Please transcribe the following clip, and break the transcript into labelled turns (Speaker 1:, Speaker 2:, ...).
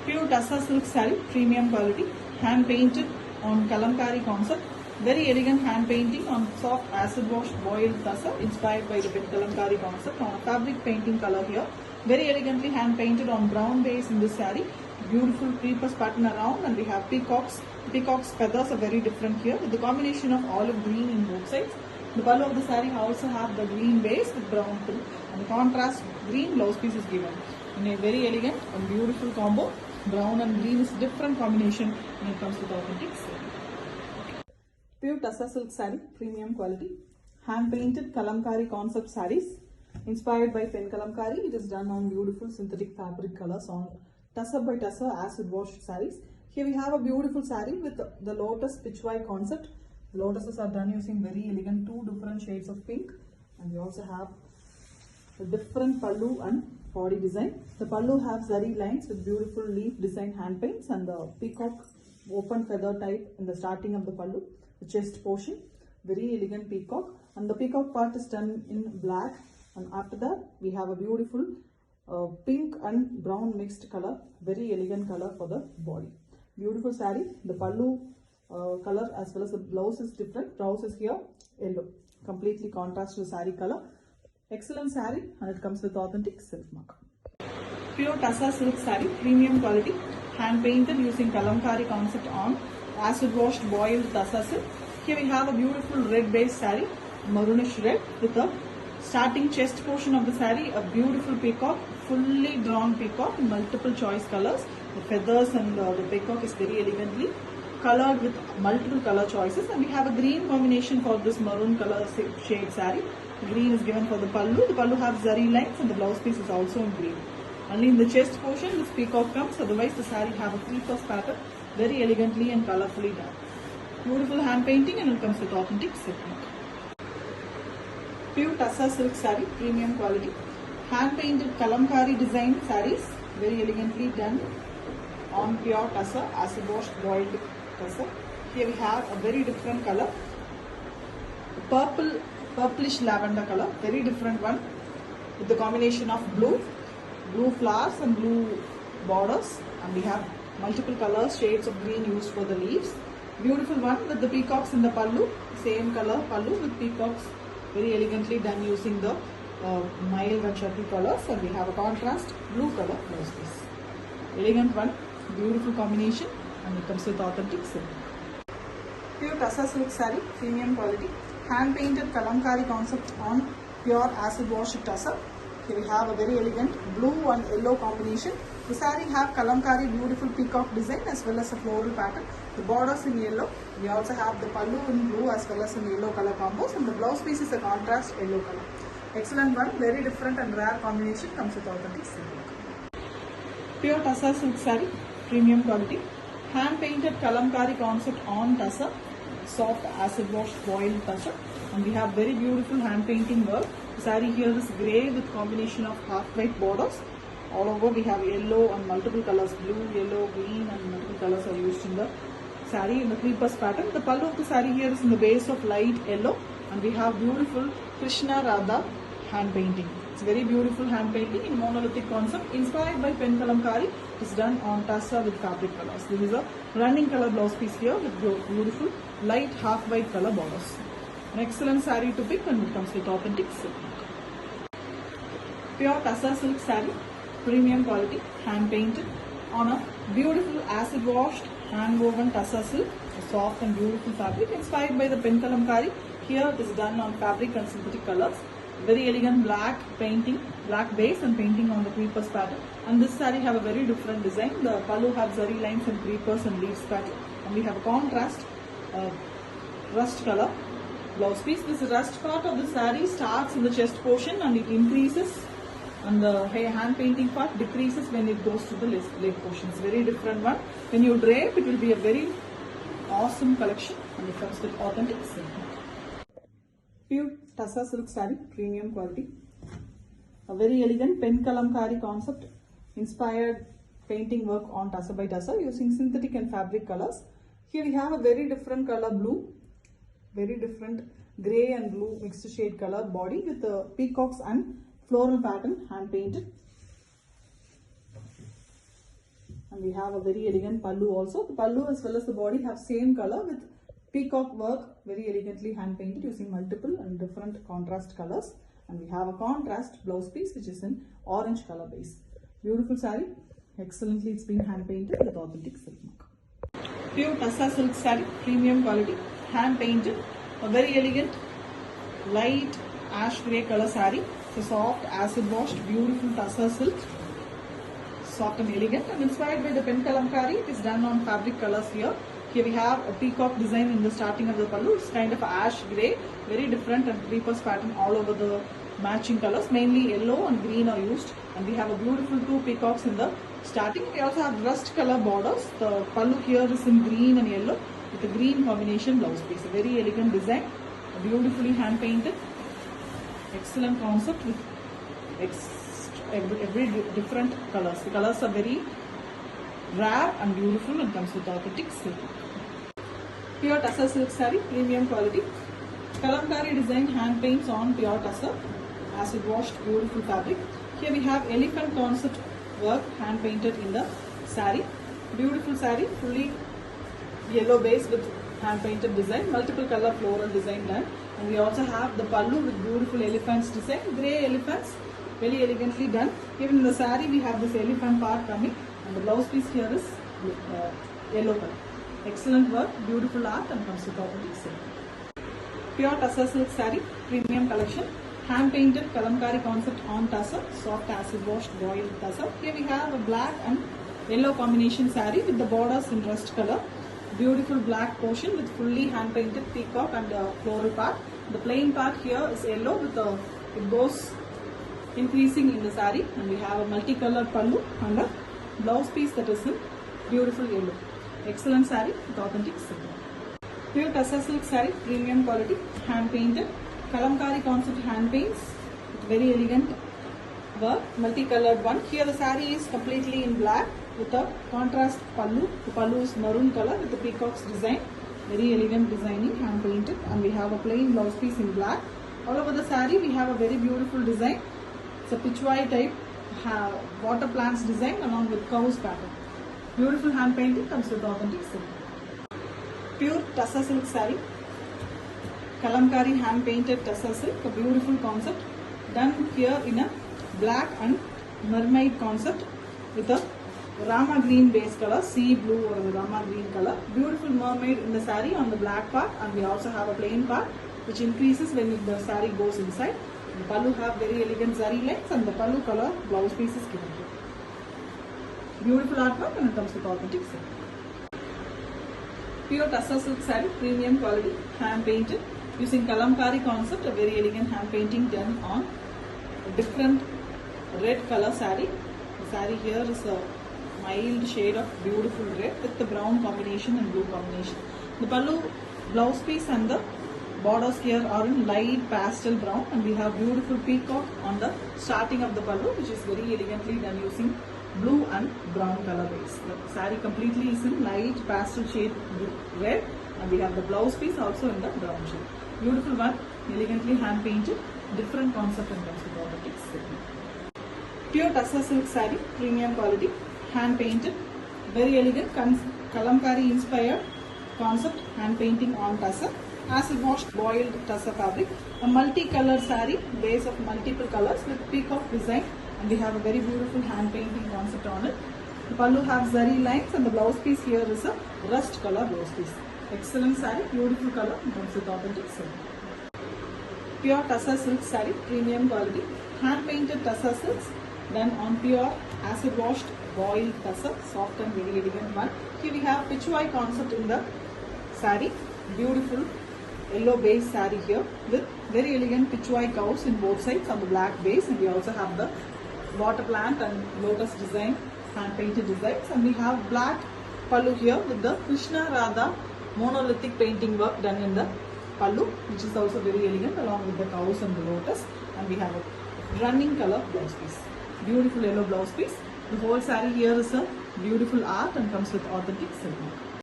Speaker 1: Pure Tassa silk saree, premium quality, hand painted on kalamkari concept. Very elegant hand painting on soft acid wash boiled tassa inspired by the kalamkari concept on a fabric painting color here. Very elegantly hand painted on brown base in this saree. Beautiful creepers pattern around, and we have peacocks. Peacock's feathers are very different here with the combination of olive green in both sides. The pallu of the saree also have the green base with brown too, and the contrast green blouse piece is given in a very elegant and beautiful combo. Brown and green is different combination when it comes to the authentic silk. Pure Tassa silk saree, premium quality, hand painted kalamkari concept sarees inspired by pen kalamkari. It is done on beautiful synthetic fabric colors on Tassa by Tassa acid wash sarees. Here we have a beautiful saree with the lotus pitchwai concept. The lotuses are done using very elegant two different shades of pink, and we also have the different pallu and body design. The pallu have zari lines with beautiful leaf design hand paints, and the peacock open feather type in the starting of the pallu, the chest portion, very elegant peacock, and the peacock part is done in black, and after that we have a beautiful pink and brown mixed color, very elegant color for the body. Beautiful saree. The pallu color as well as the blouse is different. Blouse is here yellow, completely contrast to the saree color. Excellent saree, and it comes with authentic silk mark. Pure Tassa silk saree, premium quality, hand painted using kalamkari concept on acid washed boiled Tassa silk. Here we have a beautiful red base saree, maroonish red with a starting chest portion of the saree, a beautiful peacock, fully drawn peacock in multiple choice colors. The feathers and the peacock is very elegantly colored with multiple color choices, and we have a green combination for this maroon color shade saree. Green is given for the pallu. The pallu have zari lines, and the blouse piece is also in green. Only in the chest portion this peacock comes, otherwise the saree have a creepers pattern, very elegantly and colorfully done. Beautiful hand painting, and it comes with authentic silk mark. Pure Tassa silk saree, premium quality, hand painted kalamkari design sarees, very elegantly done on pure Tassa acid washed boiled Tassa. Here we have a very different color, purplish lavender color, very different one with the combination of blue flowers and blue borders, and we have multiple colors, shades of green used for the leaves. Beautiful one with the peacocks in the pallu, same color pallu with peacocks, very elegantly done using the mild and shuttle colors, and we have a contrast blue color blouse piece. Elegant one, beautiful combination, and it comes with authentic silk. Pure Tassa silk saree, premium quality, hand painted kalamkari concept on pure acid wash Tassa. Here we have a very elegant blue and yellow combination. The saree have kalamkari beautiful peacock design as well as a floral pattern. The borders in yellow. We also have the pallu in blue as well as in yellow color combos, and the blouse piece is a contrast yellow color. Excellent one, very different and rare combination, comes with authentic silk. Pure Tassa silk saree, premium quality, hand painted kalamkari concept on Tassa, soft acid wash boiled Tassa, and we have very beautiful hand painting work. The saree here is grey with combination of half white borders. All over we have yellow and multiple colors, blue, yellow, green, and multiple colors are used in the saree in the creepers pattern. The pallu of the saree here is in the base of light yellow, and we have beautiful Krishna Radha hand painting. It's very beautiful hand painting in monolithic concept inspired by pen kalamkari. It is done on Tassa with fabric colors. This is a running color blouse piece here with beautiful light half white color borders. An excellent saree to pick, and it comes with authentic silk. Pure Tassa silk saree, premium quality, hand painted on a beautiful acid washed hand woven Tassa silk, a soft and beautiful fabric inspired by the pen kalamkari. Here it is done on fabric and synthetic colors. Very elegant black painting, black base and painting on the creepers pattern. And this saree have a very different design. The pallu have zari lines and creepers and leaves pattern. And we have a contrast rust color blouse piece. This rust part of the saree starts in the chest portion and it increases, and the hand painting part decreases when it goes to the leg portion. It's very different one. When you drape, it will be a very awesome collection, and it comes with authentic silk. Pure Tassa silk saree, premium quality. A very elegant pen kalamkari concept inspired painting work on Tassa by Tassa using synthetic and fabric colors. Here we have a very different color blue, very different grey and blue mixed shade color body with the peacocks and floral pattern hand painted. and we have a very elegant pallu also. The pallu as well as the body have same color with peacock work, very elegantly hand painted using multiple and different contrast colors. And we have a contrast blouse piece which is in orange color base. Beautiful saree, excellently it's been hand painted with authentic silk mark. Pure Tassa silk saree, premium quality, hand painted, a very elegant light ash grey color saree. It's a soft acid washed beautiful Tassa silk, soft and elegant and inspired by the pen kalamkari. It is done on fabric colors here. Here we have a peacock design in the starting of the pallu. It's kind of ash grey, very different and creepers pattern all over the matching colors. Mainly yellow and green are used, and we have a beautiful 2 peacocks in the starting. We also have rust color borders. The pallu here is in green and yellow with a green combination blouse piece. A very elegant design, beautifully hand painted. Excellent concept with every different colors. The colors are very rare and beautiful and comes with authentic silk. Pure Tassa silk saree, premium quality. Kalamkari design hand paints on pure Tassa, acid washed beautiful fabric. Here we have elephant concept work hand painted in the saree. Beautiful saree, fully yellow base with hand painted design, multiple color floral design done. And we also have the pallu with beautiful elephants design, grey elephants, very elegantly done. Even in the saree we have this elephant part coming, and the blouse piece here is yellow color. Excellent work, beautiful art and comes with authentic silk. Pure Tassa silk saree, premium collection, hand painted kalamkari concept on Tassa, soft acid washed boiled Tassa. Here we have a black and yellow combination saree with the borders in rust color. Beautiful black portion with fully hand painted peacock and floral part. The plain part here is yellow with it goes increasing in the saree, and we have a multicolored pallu and a blouse piece that is in beautiful yellow. Excellent saree with authentic silk. Pure Tassa silk saree, premium quality, hand painted, kalamkari concept hand paints with very elegant work, multicolored one. Here the saree is completely in black with a contrast pallu. The pallu is maroon color with the peacock's design, very elegant designing, hand painted, and we have a plain blouse piece in black. All over the saree we have a very beautiful design. It's a pitchwai type water plants design along with cows pattern. Beautiful hand painting, comes with authentic silk. Pure Tassa silk saree, kalamkari hand painted Tassa silk, a beautiful concept done here in a black and mermaid concept with a Rama green base color, sea blue or the Rama green color. Beautiful mermaid in the saree on the black part, and we also have a plain part which increases when the saree goes inside. The pallu have very elegant zari lines and the pallu color blouse piece is given here. Beautiful artwork and it comes with authentic silk. Pure Tassa silk saree, premium quality, hand painted using kalamkari concept, a very elegant hand painting done on a different red color saree. The saree here is a mild shade of beautiful red with the brown combination and blue combination. The pallu blouse piece and the borders here are in light pastel brown, and we have beautiful peacock on the starting of the pallu, which is very elegantly done using blue and brown color base. The saree completely is in light pastel shade red, and we have the blouse piece also in the brown shade. Beautiful one, elegantly hand painted, different concept and comes with authentic silk. Pure Tassa silk saree, premium quality, hand painted, very elegant kalamkari inspired concept, hand painting on Tassa, acid washed boiled Tassa fabric, a multi-color saree, base of multiple colors with peacock design, and we have a very beautiful hand painting concept on it. The pallu have zari lines and the blouse piece here is a rust color blouse piece. Excellent saree, beautiful color, comes with authentic silk. Pure Tassa silk saree, premium quality, hand painted Tassa silks done on pure acid washed boiled Tassa, soft and very elegant one. Here we have pitchwai concept in the saree, beautiful yellow base saree here with very elegant pitchwai cows in both sides on the black base, and we also have the water plant and lotus design, hand painted designs, and we have black pallu here with the Krishna Radha monolithic painting work done in the pallu, which is also very elegant along with the cows and the lotus, and we have a running color blouse piece, beautiful yellow blouse piece. The whole saree here is a beautiful art and comes with authentic silk.